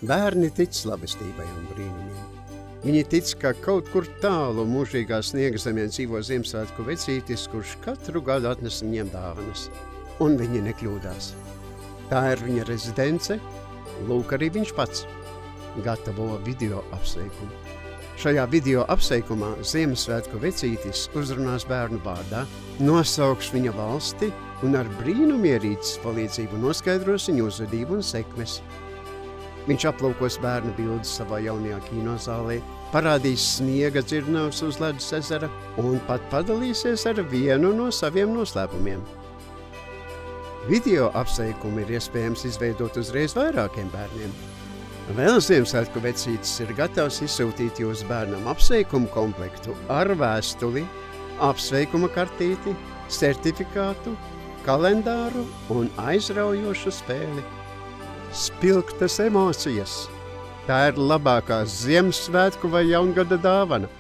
Bērni tic labestībai un brīnumiem. Viņi tic, ka kaut kur tālu mūžīgā sniega zemē dzīvo Ziemassvētku vecītis, kurš katru gadu atnes viņiem dāvanas, un viņi nekļūdās. Tā ir viņa rezidence, lūk arī viņš pats gatavo video apsveikumu. Šajā video apsveikumā Ziemassvētku vecītis uzrunās bērnu vārdā, nosauks viņa valsti un ar brīnumierīces palīdzību noskaidros viņa uzvedību un sekmes. Viņš aplūkos bērnu bildes savā jaunajā kinozālē, parādīs sniega dzirnavas uz ledus ezera un pat padalīsies ar vienu no saviem noslēpumiem. Video apsveikumu ir iespējams izveidot uzreiz vairākiem bērniem. Vēl Ziemassvētku vecītis ir gatavs izsūtīt jūsu bērnam apsveikumu komplektu ar vēstuli, apsveikuma kartīti, certifikātu, kalendāru un aizraujošu spēli. Spilgtas emocijas. Tā ir labākā Ziemassvētku vai jaungada dāvana.